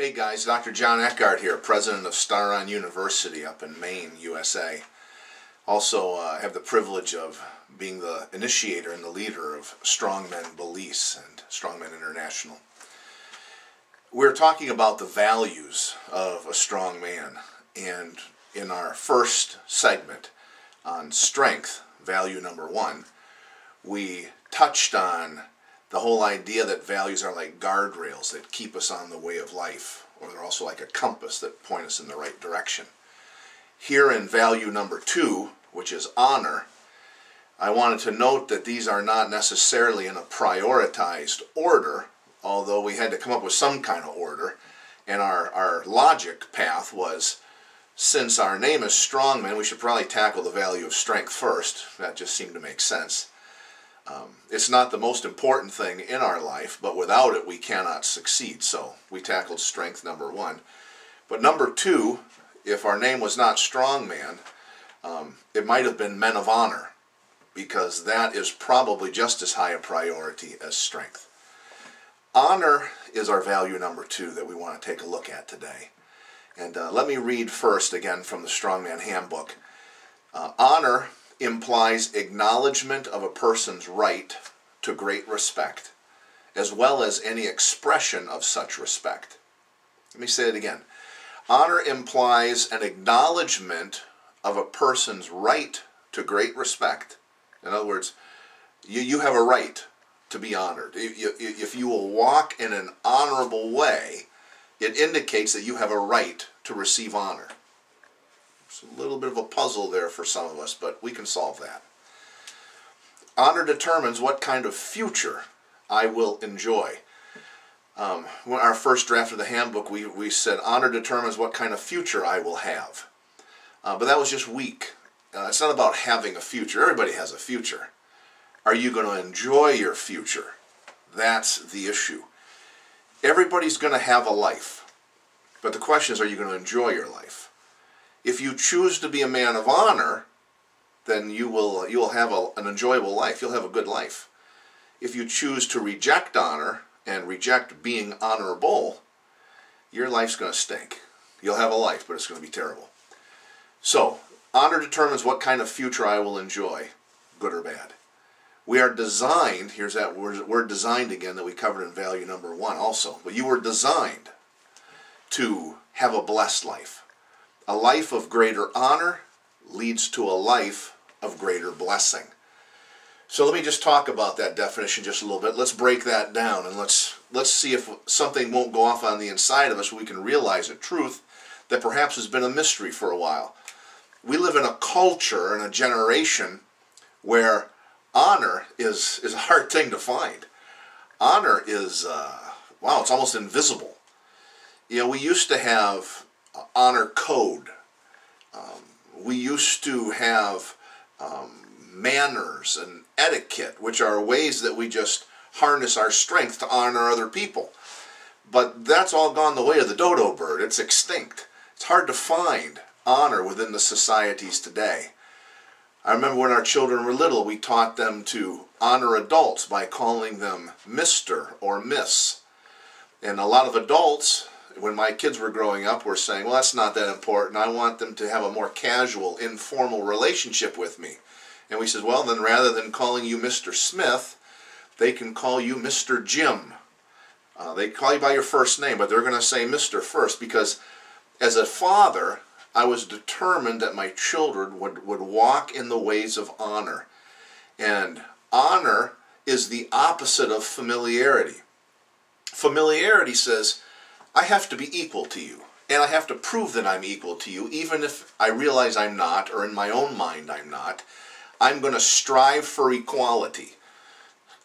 Hey guys, Dr. John Eckhart here, president of Staron University up in Maine, USA. Also have the privilege of being the initiator and the leader of StrongMen Belize and StrongMen International. We're talking about the values of a strong man, and in our first segment on strength, value number 1, we touched on the whole idea that values are like guardrails that keep us on the way of life, or they're also like a compass that point us in the right direction. Here in value number 2, which is honor, I wanted to note that these are not necessarily in a prioritized order, although we had to come up with some kind of order, and our logic path was, since our name is StrongMen, we should probably tackle the value of strength first. That just seemed to make sense. It's not the most important thing in our life, but without it we cannot succeed. So we tackled strength number 1. But number 2, if our name was not Strongman, it might have been Men of Honor, because that is probably just as high a priority as strength. Honor is our value number 2 that we want to take a look at today. And let me read first again from the Strongman Handbook. Honor implies acknowledgement of a person's right to great respect, as well as any expression of such respect. Let me say it again. Honor implies an acknowledgement of a person's right to great respect. In other words, you have a right to be honored. If you will walk in an honorable way, it indicates that you have a right to receive honor. It's a little bit of a puzzle there for some of us, but we can solve that. Honor determines what kind of future I will enjoy. When our first draft of the handbook, we said honor determines what kind of future I will have. But that was just weak. It's not about having a future. Everybody has a future. Are you going to enjoy your future? That's the issue. Everybody's going to have a life. But the question is, are you going to enjoy your life? If you choose to be a man of honor, then you will have an enjoyable life. You'll have a good life. If you choose to reject honor and reject being honorable, your life's going to stink. You'll have a life, but it's going to be terrible. So, honor determines what kind of future I will enjoy, good or bad. We are designed, here's that word designed again that we covered in value number 1 also, but you were designed to have a blessed life. A life of greater honor leads to a life of greater blessing. So let me just talk about that definition just a little bit. Let's break that down, and let's see if something won't go off on the inside of us so we can realize a truth that perhaps has been a mystery for a while. We live in a culture and a generation where honor is a hard thing to find. Honor is, wow, it's almost invisible. You know, we used to have honor code. We used to have manners and etiquette, which are ways that we just harness our strength to honor other people. But that's all gone the way of the dodo bird. It's extinct. It's hard to find honor within the societies today. I remember when our children were little, we taught them to honor adults by calling them Mr. or Miss. And a lot of adults, when my kids were growing up, were saying, well, that's not that important. I want them to have a more casual, informal relationship with me. And we said, well, then rather than calling you Mr. Smith, they can call you Mr. Jim. They call you by your first name, but they're going to say Mr. first, because as a father, I was determined that my children would walk in the ways of honor. And honor is the opposite of familiarity. Familiarity says, I have to be equal to you, and I have to prove that I'm equal to you, even if I realize I'm not, or in my own mind I'm not. I'm going to strive for equality.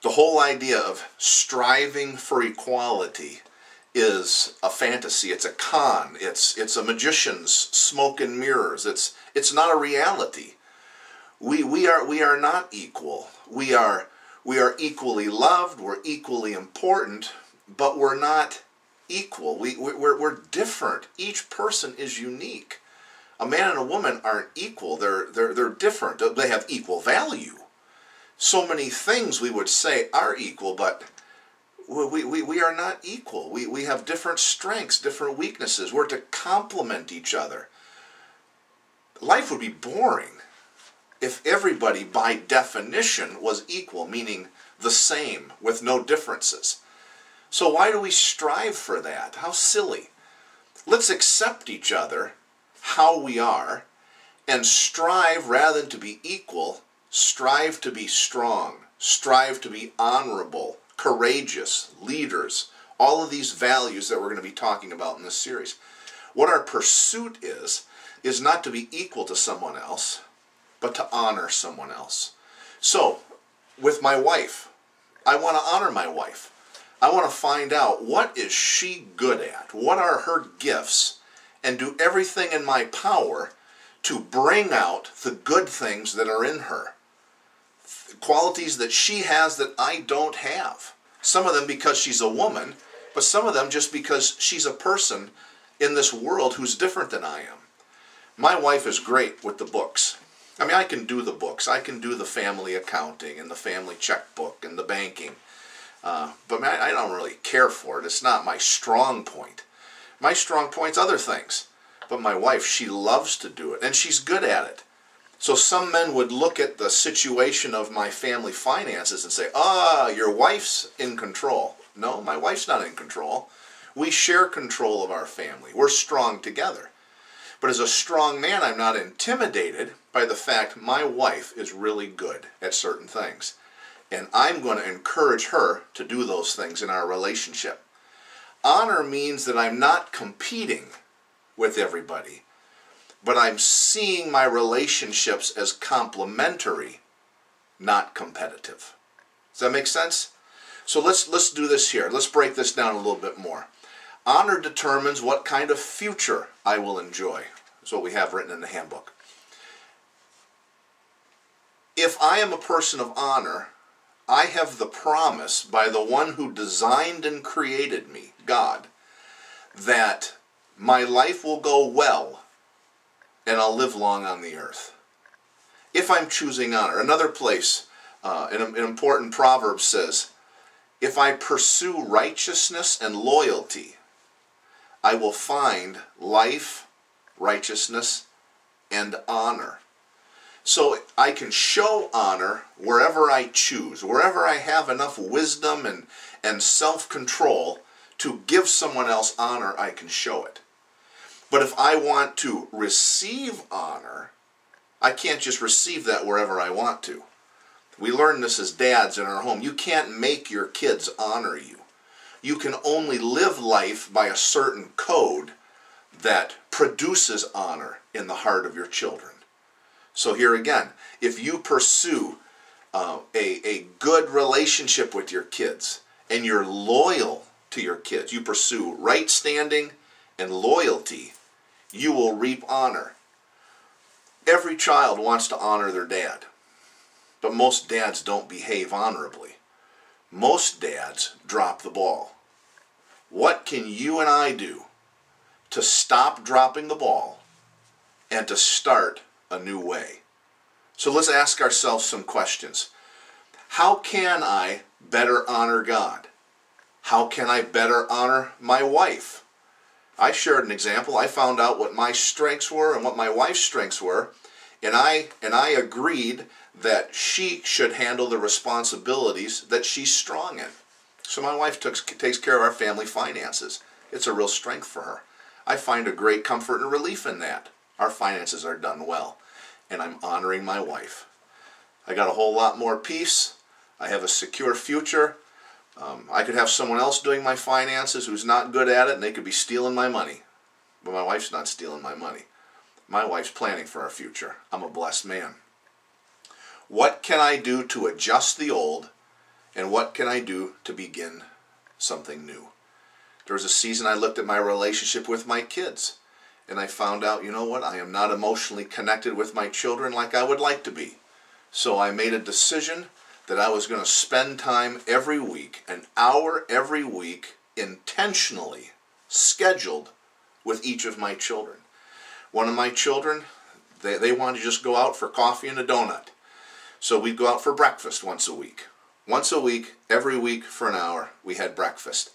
The whole idea of striving for equality is a fantasy. It's a con. It's a magician's smoke and mirrors. It's not a reality. We are not equal. We are equally loved. We're equally important, but we're not equal. We're different. Each person is unique. A man and a woman aren't equal. They're different. They have equal value. So many things we would say are equal, but we are not equal. We have different strengths, different weaknesses. We're to complement each other. Life would be boring if everybody by definition was equal, meaning the same, with no differences. So why do we strive for that? How silly. Let's accept each other how we are and strive, rather than to be equal, strive to be strong, strive to be honorable, courageous, leaders, all of these values that we're going to be talking about in this series. What our pursuit is not to be equal to someone else, but to honor someone else. So, with my wife, I want to honor my wife. I want to find out, what is she good at? What are her gifts? And do everything in my power to bring out the good things that are in her. Qualities that she has that I don't have. Some of them because she's a woman, but some of them just because she's a person in this world who's different than I am. My wife is great with the books. I mean, I can do the books. I can do the family accounting and the family checkbook and the banking. But man, I don't really care for it. It's not my strong point. My strong point's other things. But my wife, she loves to do it, and she's good at it. So some men would look at the situation of my family finances and say, your wife's in control. No, my wife's not in control. We share control of our family. We're strong together. But as a strong man, I'm not intimidated by the fact my wife is really good at certain things. And I'm going to encourage her to do those things in our relationship. Honor means that I'm not competing with everybody, but I'm seeing my relationships as complementary, not competitive. Does that make sense? So let's do this here. Let's break this down a little bit more. Honor determines what kind of future I will enjoy. That's what we have written in the handbook. If I am a person of honor, I have the promise by the one who designed and created me, God, that my life will go well and I'll live long on the earth. If I'm choosing honor. Another place, an important proverb says, if I pursue righteousness and loyalty, I will find life, righteousness, and honor. So I can show honor wherever I choose, wherever I have enough wisdom and self-control to give someone else honor, I can show it. But if I want to receive honor, I can't just receive that wherever I want to. We learn this as dads in our home. You can't make your kids honor you. You can only live life by a certain code that produces honor in the heart of your children. So here again, if you pursue a good relationship with your kids and you're loyal to your kids, you pursue right standing and loyalty, you will reap honor. Every child wants to honor their dad, but most dads don't behave honorably. Most dads drop the ball. What can you and I do to stop dropping the ball and to start a new way? So let's ask ourselves some questions. How can I better honor God? How can I better honor my wife? I shared an example. I found out what my strengths were and what my wife's strengths were, and I agreed that she should handle the responsibilities that she's strong in. So my wife takes care of our family finances. It's a real strength for her. I find a great comfort and relief in that. Our finances are done well, and I'm honoring my wife. I got a whole lot more peace. I have a secure future. I could have someone else doing my finances who's not good at it, and they could be stealing my money. But my wife's not stealing my money. My wife's planning for our future. I'm a blessed man. What can I do to adjust the old, and what can I do to begin something new? There was a season I looked at my relationship with my kids, and I found out, you know what, I am not emotionally connected with my children like I would like to be. So I made a decision that I was going to spend time every week, an hour every week, intentionally scheduled with each of my children. One of my children, they wanted to just go out for coffee and a donut. So we'd go out for breakfast once a week. Once a week, every week for an hour, we had breakfast.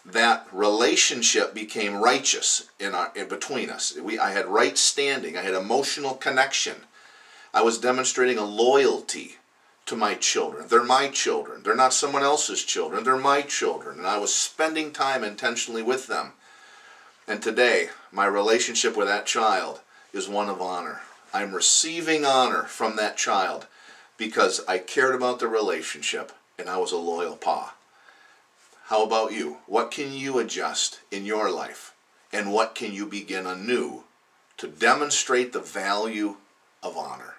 That relationship became righteous in between us. I had right standing. I had emotional connection. I was demonstrating a loyalty to my children. They're my children. They're not someone else's children. They're my children. And I was spending time intentionally with them. And today, my relationship with that child is one of honor. I'm receiving honor from that child because I cared about the relationship and I was a loyal pa. How about you? What can you adjust in your life? And what can you begin anew to demonstrate the value of honor?